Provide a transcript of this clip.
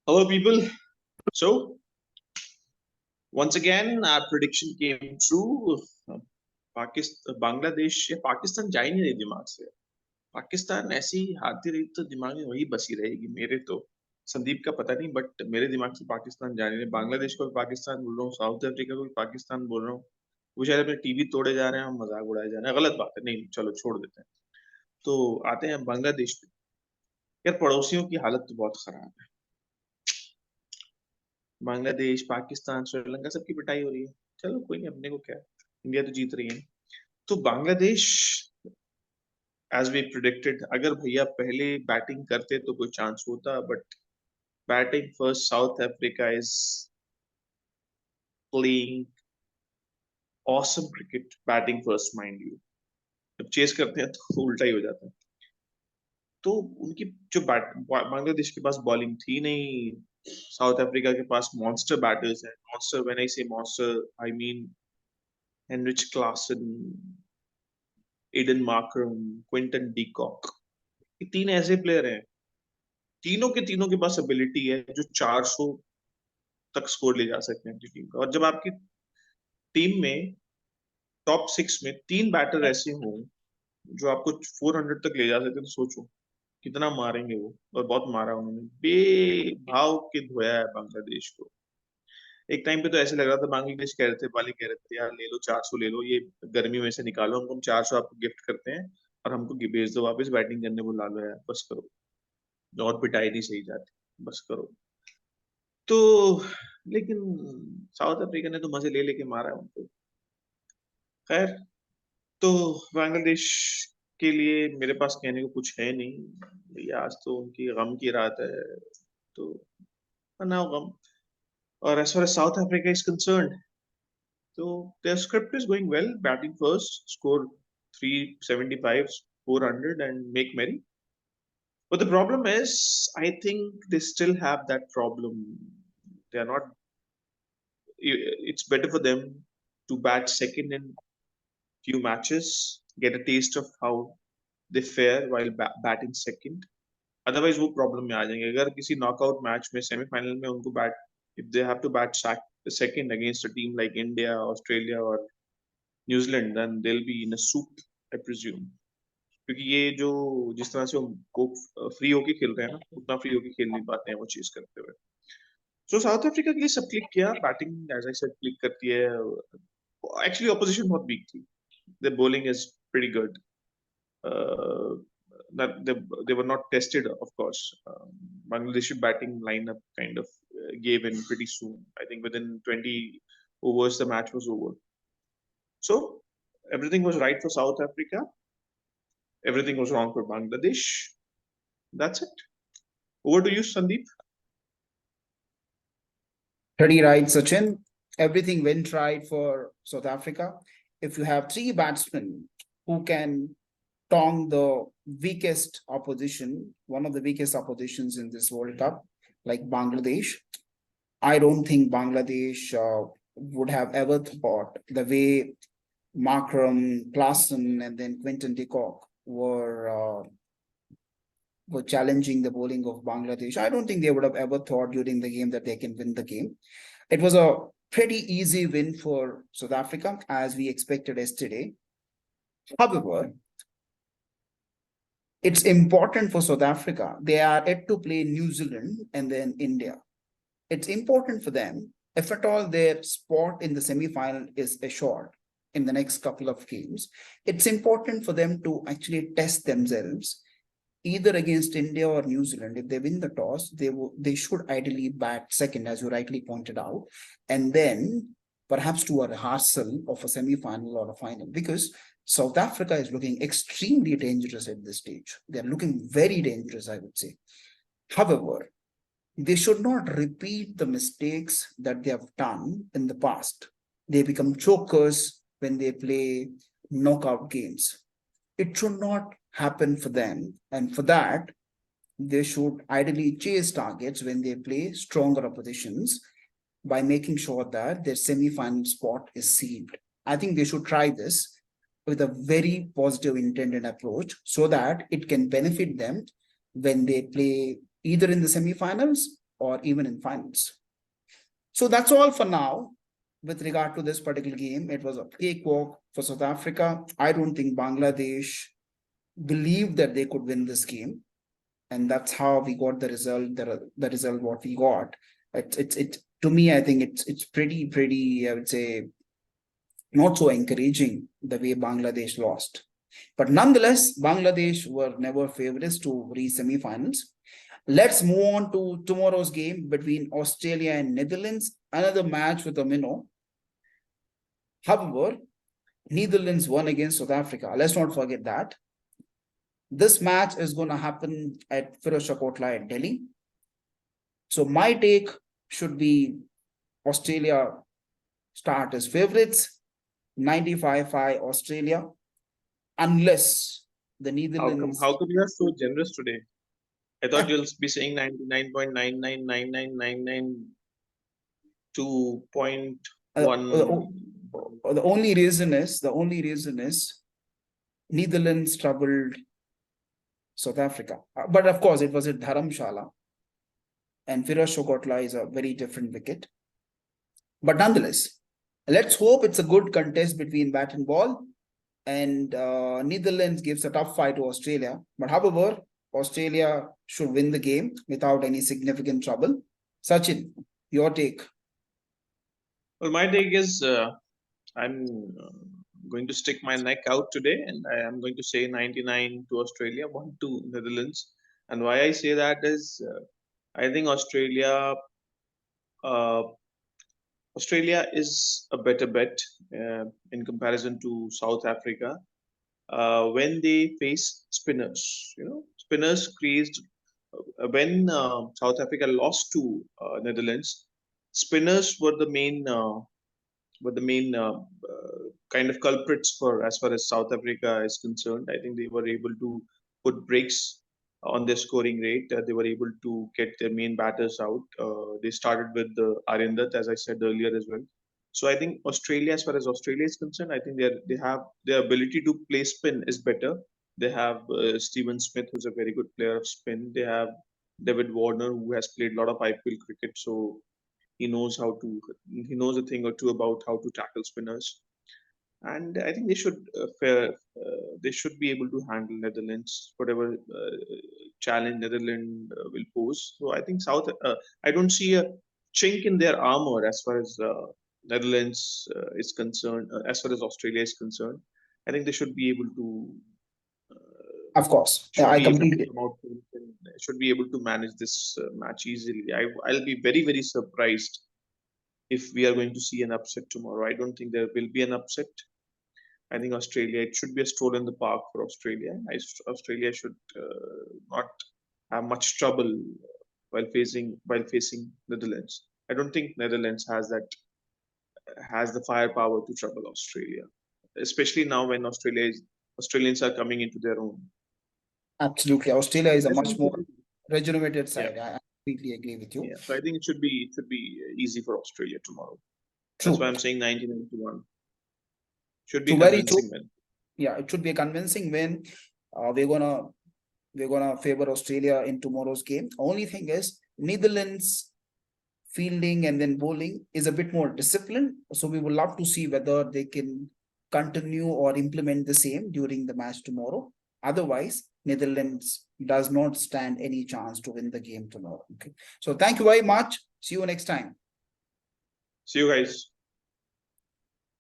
Hello, people. So, once again, our prediction came true. Bangladesh या पाकिस्तान जा ही नहीं रही दिमाग से। पाकिस्तान ऐसी हारती रही तो दिमाग में वही बसी रहेगी मेरे तो। संदीप का पता नहीं, बट मेरे दिमाग से पाकिस्तान जा नहीं रही। बांग्लादेश को भी पाकिस्तान बोल रहा हूँ, साउथ अफ्रीका को भी पाकिस्तान बोल रहा हूँ। वो शायद अपने टीवी तोड़े जा रहे हैं, हम मजाक उड़ाए जा रहे हैं। गलत बात है, नहीं चलो छोड़ देते हैं। तो आते हैं बांग्लादेश पे। यार पड़ोसियों की हालत तो बहुत खराब है। बांग्लादेश, पाकिस्तान, श्रीलंका सबकी पिटाई हो रही है। चलो कोई नहीं, अपने को क्या है, इंडिया तो जीत रही है। तो बांग्लादेश, एज वी प्रिडिक्टेड, अगर भैया पहले बैटिंग करते तो कोई चांस होता, but batting first south Africa is playing awesome cricket. Batting first mind you, जब चेस करते हैं तो उल्टा ही हो जाता है। तो उनकी जो बांग्लादेश के पास बॉलिंग थी नहीं। साउथ अफ्रीका के पास मॉन्स्टर बैटर्स हैं। Monster, when I say monster, I mean Heinrich Klaasen, Aiden Markram, Quinton de Kock. ये तीन ऐसे प्लेयर हैं, तीनों के तीनों के पास एबिलिटी है जो 400 तक स्कोर ले जा सकते हैं अपनी टीम का। और जब आपकी टीम में टॉप 6 में तीन बैटर ऐसे हों जो आपको 400 तक ले जा सकते हैं, तो सोचो कितना मारेंगे वो। और बहुत मारा उन्होंने, बेभाव के धोया है बांग्लादेश को। एक टाइम पे तो ऐसे लग रहा था, बांग्लादेश कह रहे थे, वाले कह रहे थे यार ले लो 400, ले लो ये गर्मी में से निकालो, हम 400 आपको गिफ्ट करते हैं और हमको भेज दो वापस, बैटिंग करने बुला लो यार, बस करो। और पिटाई नहीं सही जाती, बस करो। तो लेकिन साउथ अफ्रीका ने तो मजे ले लेके मारा है उनको। खैर, तो बांग्लादेश के लिए मेरे पास कहने को कुछ है नहीं भैया। आज तो उनकी गम की रात है, तो मनाओ गम। और as far as South Africa is concerned, तो their script is going well. Batting first, score 375, 400, and make merry. But the problem is, I think they still have that problem. They are not. It's better for them to bat second in few matches, get a taste of how they fare while batting second. Otherwise, वो problem में आ जाएंगे। अगर किसी knockout match में, semifinal में उनको bat, if they have to bat second against a team like India, Australia, or New Zealand, then they will be in a soup, I presume. क्योंकि ये जो जिस तरह से वो फ्री होके खेल रहे हैं ना, उतना फ्री होके खेल नहीं पाते हैं वो चीज करते हुए। सो साउथ अफ्रीका के लिए सब क्लिक किया, batting as I said click करती है। एक्चुअली ऑपोजिशन बहुत वीक थी, the bowling is pretty good. That they were not tested, of course. Bangladeshi batting lineup kind of gave in pretty soon. I think within 20 overs the match was over. So everything was right for South Africa, everything was wrong for Bangladesh. That's it. Over to you, Sandeep. Pretty right, Sachin. Everything went right for South Africa. If you have three batsmen who can tong the weakest opposition, one of the weakest oppositions in this World Cup, like Bangladesh, I don't think Bangladesh would have ever thought the way Markram, Klaassen, and then Quinton de Kock were challenging the bowling of Bangladesh. I don't think they would have ever thought during the game that they can win the game. It was a pretty easy win for South Africa, as we expected yesterday. However, it's important for South Africa. They are yet to play New Zealand and then India. It's important for them, if at all their spot in the semi-final is assured in the next couple of games, it's important for them to actually test themselves either against India or New Zealand. If they win the toss, they should ideally bat second, as you rightly pointed out, and then perhaps do a rehearsal of a semi-final or a final, because South Africa is looking extremely dangerous at this stage. They're looking very dangerous, I would say. However, they should not repeat the mistakes that they have done in the past. They become chokers when they play knockout games. It should not happen for them. And for that, they should ideally chase targets when they play stronger oppositions by making sure that their semi-final spot is sealed. I think they should try this with a very positive intent and approach so that it can benefit them when they play either in the semi-finals or even in finals. So that's all for now with regard to this particular game. It was a cakewalk for South Africa. I don't think Bangladesh believed that they could win this game, and that's how we got the result. The result what we got. It to me, I think it's pretty. I would say not so encouraging the way Bangladesh lost. But nonetheless, Bangladesh were never favorites to reach semi-finals. Let's move on to tomorrow's game between Australia and Netherlands. Another match with a minnow. However, Netherlands won against South Africa. Let's not forget that. This match is going to happen at Firozshah Kotla in Delhi. So my take should be Australia start as favorites, 95-5 Australia, unless the Netherlands. How come you are so generous today? I thought you'll be saying 99.9999992.1. The only reason is Netherlands troubled South Africa. But of course, it was at Dharamshala, and Firozshah Kotla is a very different wicket. But nonetheless, let's hope it's a good contest between bat and ball. And Netherlands gives a tough fight to Australia. But however, Australia should win the game without any significant trouble. Sachin, your take? Well, my take is I'm going to stick my neck out today, and I am going to say 99 to Australia, 1 to Netherlands. And why I say that is, I think uh, Australia is a better bet in comparison to South Africa when they face spinners. Spinners created when South Africa lost to Netherlands. Spinners were the main kind of culprits for as far as South Africa is concerned. I think they were able to put breaks on their scoring rate. They were able to get their main batters out. They started with the Arindat, as I said earlier as well. So I think Australia, as far as Australia is concerned, I think they have their ability to play spin is better. They have Steven Smith, who's a very good player of spin. They have David Warner, who has played a lot of IPL cricket, so he knows he knows a thing or two about how to tackle spinners. And I think they should be able to handle Netherlands, whatever challenge Netherlands will pose. So I think I don't see a chink in their armor as far as Netherlands is concerned, as far as Australia is concerned. I think they should be able to Of course, should I be able to completely. come out and should be able to manage this match easily. I'll be very, very surprised if we are going to see an upset tomorrow. I don't think there will be an upset. I think Australia, it should be a stroll in the park for Australia. Australia should not have much trouble while facing Netherlands. I don't think Netherlands has the firepower to trouble Australia, especially now when Australians are coming into their own. Absolutely. Australia is a Yes, much more rejuvenated yeah, side. I completely agree with you. yeah. So I think it should be easy for Australia tomorrow. That's why True. I'm saying 99-1. Should be So very true. convincing win. Yeah, it should be a convincing win. We're gonna favor Australia in tomorrow's game. Only thing is Netherlands fielding and then bowling is a bit more disciplined. So we would love to see whether they can continue or implement the same during the match tomorrow. Otherwise, Netherlands does not stand any chance to win the game tomorrow. Okay. So thank you very much. See you next time. See you guys.